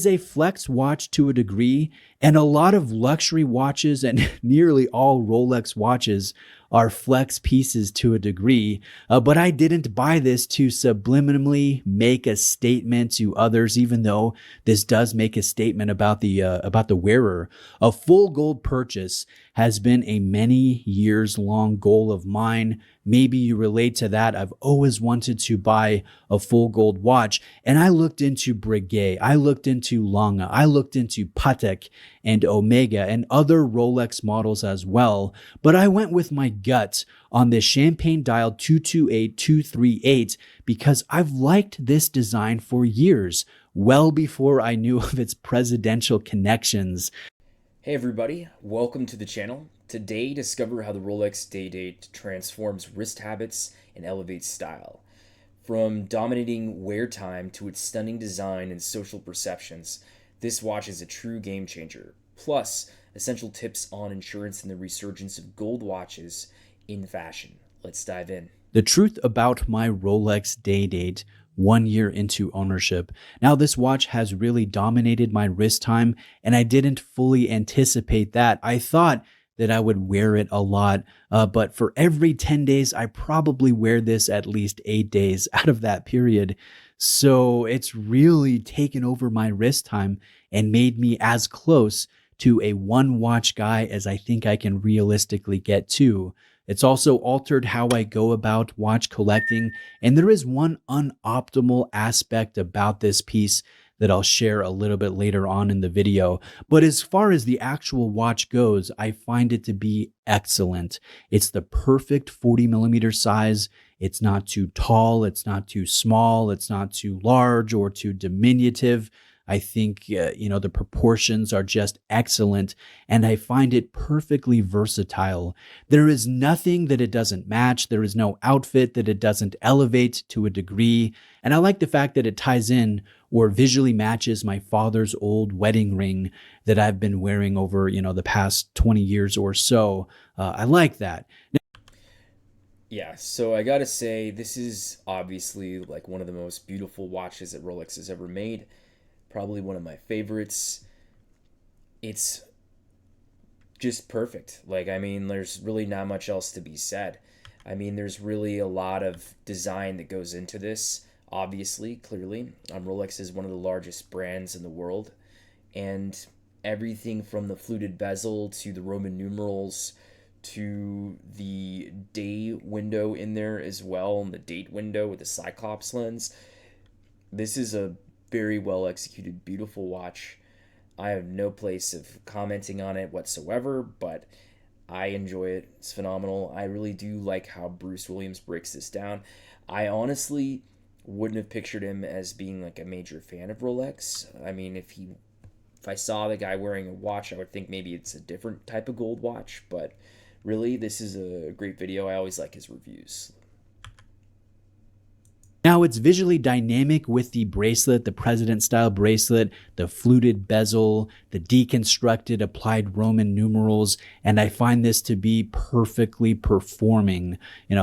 It's a flex watch to a degree, and a lot of luxury watches and nearly all Rolex watches are flex pieces to a degree, but I didn't buy this to subliminally make a statement to others, even though this does make a statement about the wearer. A full gold purchase has been a many years long goal of mine. Maybe you relate to that. I've always wanted to buy a full gold watch, and I looked into Breguet, I looked into Lange, I looked into Patek and Omega and other Rolex models as well, but I went with my gut on this champagne dial 228238 because I've liked this design for years, well before I knew of its presidential connections. Hey everybody, welcome to the channel. Today, discover how the Rolex Day-Date transforms wrist habits and elevates style. From dominating wear time to its stunning design and social perceptions, this watch is a true game changer. Plus, essential tips on insurance and the resurgence of gold watches in fashion. Let's dive in. The truth about my Rolex Day-Date 1 year into ownership. Now, this watch has really dominated my wrist time, and I didn't fully anticipate that. I thought that I would wear it a lot, but for every 10 days, I probably wear this at least 8 days out of that period. So it's really taken over my wrist time and made me as close to a one watch guy as I think I can realistically get to. It's also altered how I go about watch collecting, and there is one unoptimal aspect about this piece that I'll share a little bit later on in the video. But as far as the actual watch goes, I find it to be excellent. It's the perfect 40 millimeter size. It's not too tall, it's not too small, it's not too large or too diminutive. I think, the proportions are just excellent, and I find it perfectly versatile. There is nothing that it doesn't match. There is no outfit that it doesn't elevate to a degree. And I like the fact that it ties in or visually matches my father's old wedding ring that I've been wearing over, the past 20 years or so. I like that. Yeah, so I gotta say, this is obviously like one of the most beautiful watches that Rolex has ever made. Probably one of my favorites. It's just perfect. There's really not much else to be said. There's really a lot of design that goes into this, obviously, clearly. Rolex is one of the largest brands in the world, and everything from the fluted bezel to the Roman numerals to the day window in there as well, and the date window with the Cyclops lens. This is a very well executed, beautiful watch. I have no place of commenting on it whatsoever, but I enjoy it. It's phenomenal. I really do like how Bruce Williams breaks this down. I honestly wouldn't have pictured him as being like a major fan of Rolex. If I saw the guy wearing a watch, I would think maybe it's a different type of gold watch, but really, this is a great video. I always like his reviews. Now, it's visually dynamic with the bracelet, the president-style bracelet, the fluted bezel, the deconstructed applied Roman numerals, and I find this to be perfectly performing.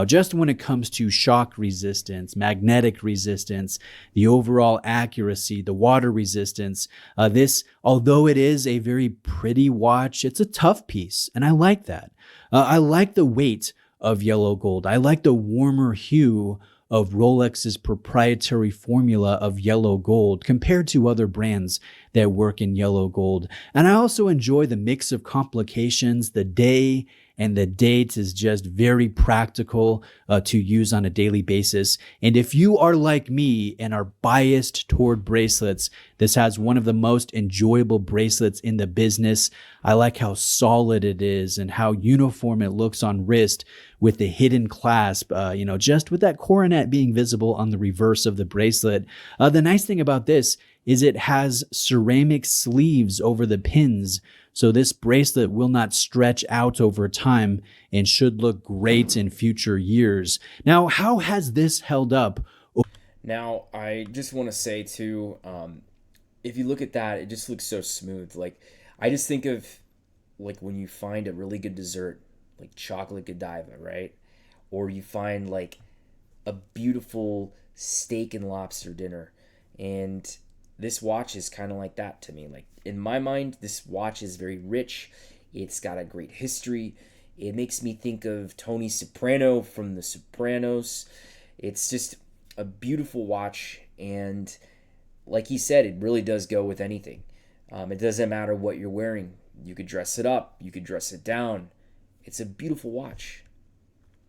Just when it comes to shock resistance, magnetic resistance, the overall accuracy, the water resistance, this, although it is a very pretty watch, it's a tough piece, and I like that. I like the weight of yellow gold. I like the warmer hue of Rolex's proprietary formula of yellow gold compared to other brands that work in yellow gold. And I also enjoy the mix of complications. The day and the date is just very practical to use on a daily basis. And if you are like me and are biased toward bracelets, this has one of the most enjoyable bracelets in the business. I like how solid it is and how uniform it looks on wrist with the hidden clasp, just with that coronet being visible on the reverse of the bracelet. The nice thing about this is it has ceramic sleeves over the pins, so this bracelet will not stretch out over time and should look great in future years. Now, how has this held up? Now, I just want to say too, if you look at that, it just looks so smooth. I just think of when you find a really good dessert, like chocolate Godiva, right? Or you find like a beautiful steak and lobster dinner, and this watch is kind of like that to me. Like, in my mind, this watch is very rich. It's got a great history. It makes me think of Tony Soprano from The Sopranos. It's just a beautiful watch, and like he said, it really does go with anything. It doesn't matter what you're wearing. You could dress it up, you could dress it down. It's a beautiful watch.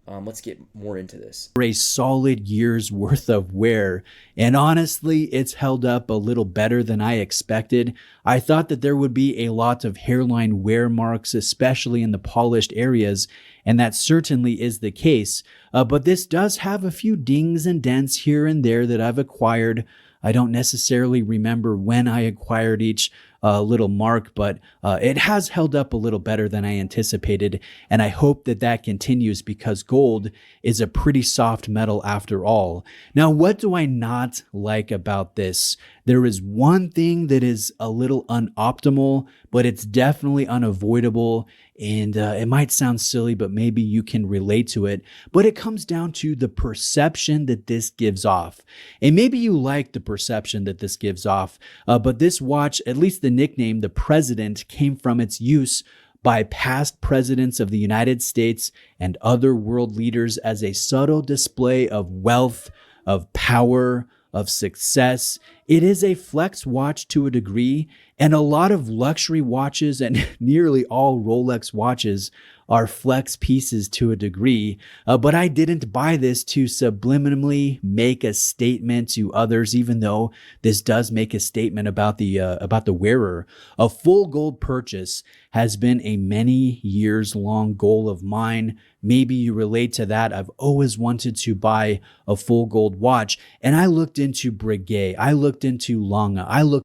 Let's get more into this. For a solid year's worth of wear, and honestly, it's held up a little better than I expected. I thought that there would be a lot of hairline wear marks, especially in the polished areas, and that certainly is the case. But this does have a few dings and dents here and there that I've acquired. I don't necessarily remember when I acquired each little mark, but it has held up a little better than I anticipated, and I hope that that continues because gold is a pretty soft metal after all. Now, what do I not like about this? There is one thing that is a little unoptimal, but it's definitely unavoidable, and it might sound silly, but maybe you can relate to it, but it comes down to the perception that this gives off. And maybe you like the perception that this gives off, but this watch, at least the nickname, the President, came from its use by past presidents of the United States and other world leaders as a subtle display of wealth, of power, of success. It is a flex watch to a degree, and a lot of luxury watches and nearly all Rolex watches are flex pieces to a degree, but I didn't buy this to subliminally make a statement to others, even though this does make a statement about the wearer. A full gold purchase has been a many years long goal of mine. Maybe you relate to that. I've always wanted to buy a full gold watch, and I looked into Breguet, I looked into Lange,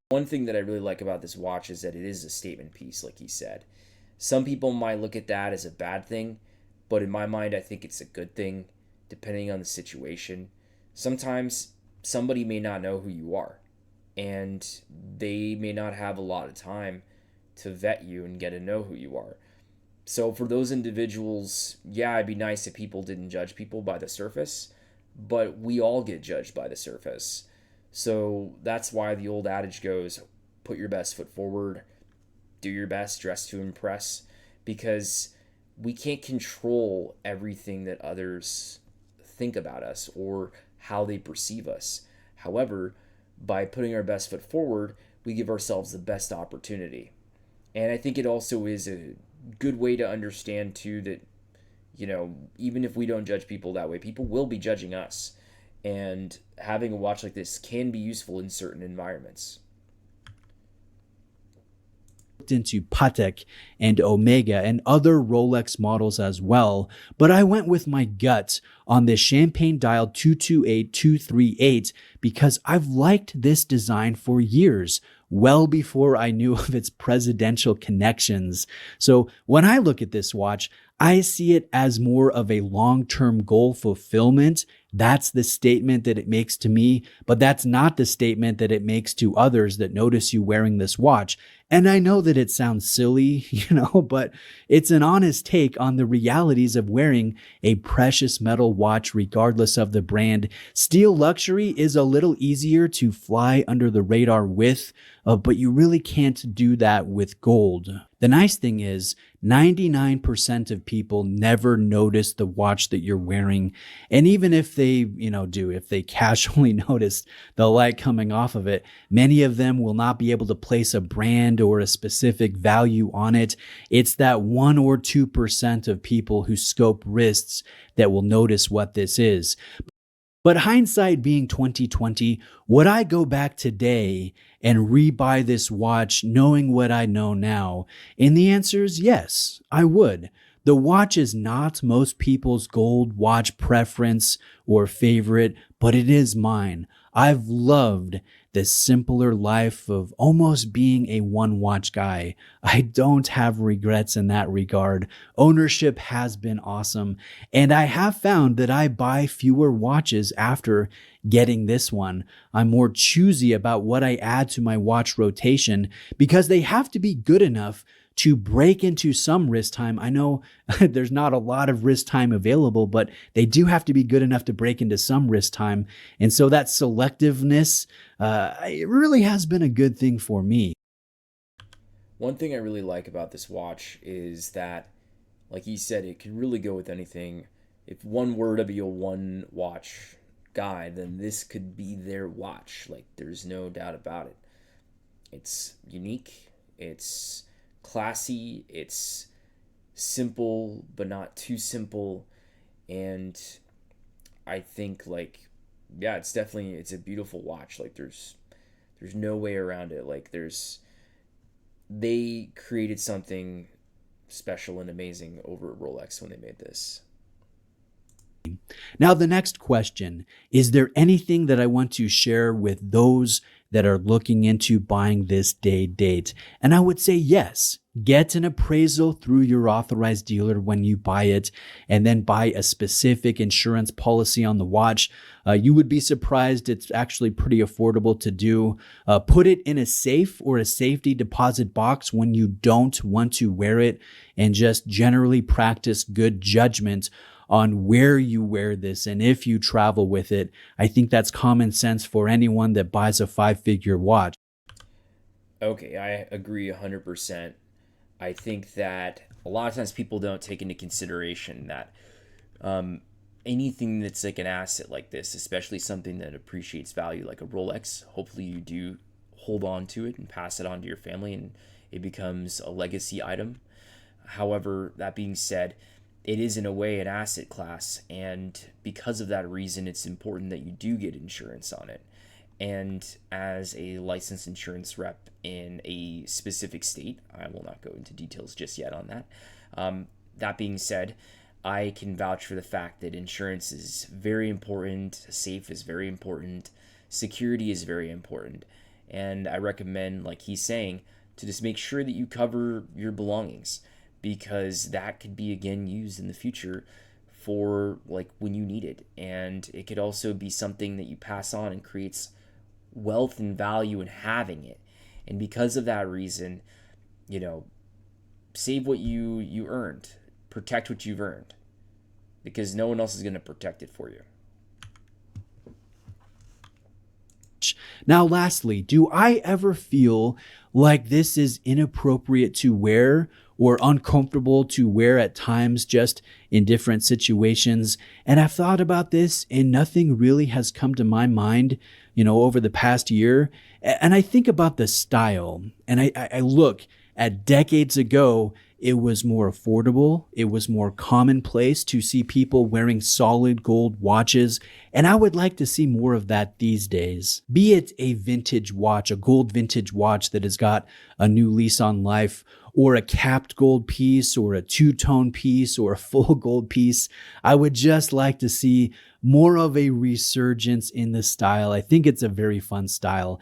One thing that I really like about this watch is that it is a statement piece, like he said. Some people might look at that as a bad thing, but in my mind, I think it's a good thing, depending on the situation. Sometimes somebody may not know who you are, and they may not have a lot of time to vet you and get to know who you are. So for those individuals, yeah, it'd be nice if people didn't judge people by the surface, but we all get judged by the surface. So that's why the old adage goes, put your best foot forward, do your best, dress to impress, because we can't control everything that others think about us or how they perceive us. However, by putting our best foot forward, we give ourselves the best opportunity. And I think it also is a good way to understand too that, even if we don't judge people that way, people will be judging us. And having a watch like this can be useful in certain environments. Into Patek and Omega and other Rolex models as well, but I went with my gut on the champagne dial 228238 because I've liked this design for years, well before I knew of its presidential connections. So when I look at this watch, I see it as more of a long-term goal fulfillment. That's the statement that it makes to me, but that's not the statement that it makes to others that notice you wearing this watch. And I know that it sounds silly, but it's an honest take on the realities of wearing a precious metal watch regardless of the brand. Steel luxury is a little easier to fly under the radar with, but you really can't do that with gold. The nice thing is 99% of people never notice the watch that you're wearing. And even if they, if they casually notice the light coming off of it, many of them will not be able to place a brand or a specific value on it. It's that 1 or 2% of people who scope wrists that will notice what this is. But hindsight being 2020, would I go back today and rebuy this watch knowing what I know now? And the answer is yes, I would. The watch is not most people's gold watch preference or favorite, but it is mine. I've loved the simpler life of almost being a one watch guy. I don't have regrets in that regard. Ownership has been awesome, and I have found that I buy fewer watches after getting this one. I'm more choosy about what I add to my watch rotation because they have to be good enough to break into some wrist time. I know there's not a lot of wrist time available, but they do have to be good enough to break into some wrist time. And so that selectiveness, it really has been a good thing for me. One thing I really like about this watch is that, like he said, it can really go with anything. If one were to be a one watch guy, then this could be their watch. Like, there's no doubt about it. It's unique, it's classy, it's simple, but not too simple. And I think, like, yeah, it's a beautiful watch. Like, there's no way around it. Like, they created something special and amazing over at Rolex when they made this. Now, the next question, is there anything that I want to share with those that are looking into buying this day-date? And I would say yes. Get an appraisal through your authorized dealer when you buy it, and then buy a specific insurance policy on the watch. You would be surprised. It's actually pretty affordable to do. Put it in a safe or a safety deposit box when you don't want to wear it, and just generally practice good judgment on where you wear this and if you travel with it. I think that's common sense for anyone that buys a 5-figure watch. Okay, I agree 100%. I think that a lot of times people don't take into consideration that anything that's like an asset like this, especially something that appreciates value like a Rolex, hopefully you do hold on to it and pass it on to your family and it becomes a legacy item. However, that being said, it is in a way an asset class, and because of that reason, it's important that you do get insurance on it. And as a licensed insurance rep in a specific state, I will not go into details just yet on that. That being said, I can vouch for the fact that insurance is very important, safe is very important, security is very important. And I recommend, like he's saying, to just make sure that you cover your belongings, because that could be again used in the future for like when you need it. And it could also be something that you pass on and creates wealth and value in having it. And because of that reason, save what you earned, protect what you've earned, because no one else is going to protect it for you. Now, lastly, do I ever feel like this is inappropriate to wear or uncomfortable to wear at times, just in different situations? And I've thought about this and nothing really has come to my mind, over the past year. And I think about the style, and I look at decades ago, it was more affordable. It was more commonplace to see people wearing solid gold watches. And I would like to see more of that these days. Be it a vintage watch, a gold vintage watch that has got a new lease on life, or a capped gold piece, or a two-tone piece, or a full gold piece. I would just like to see more of a resurgence in the style. I think it's a very fun style.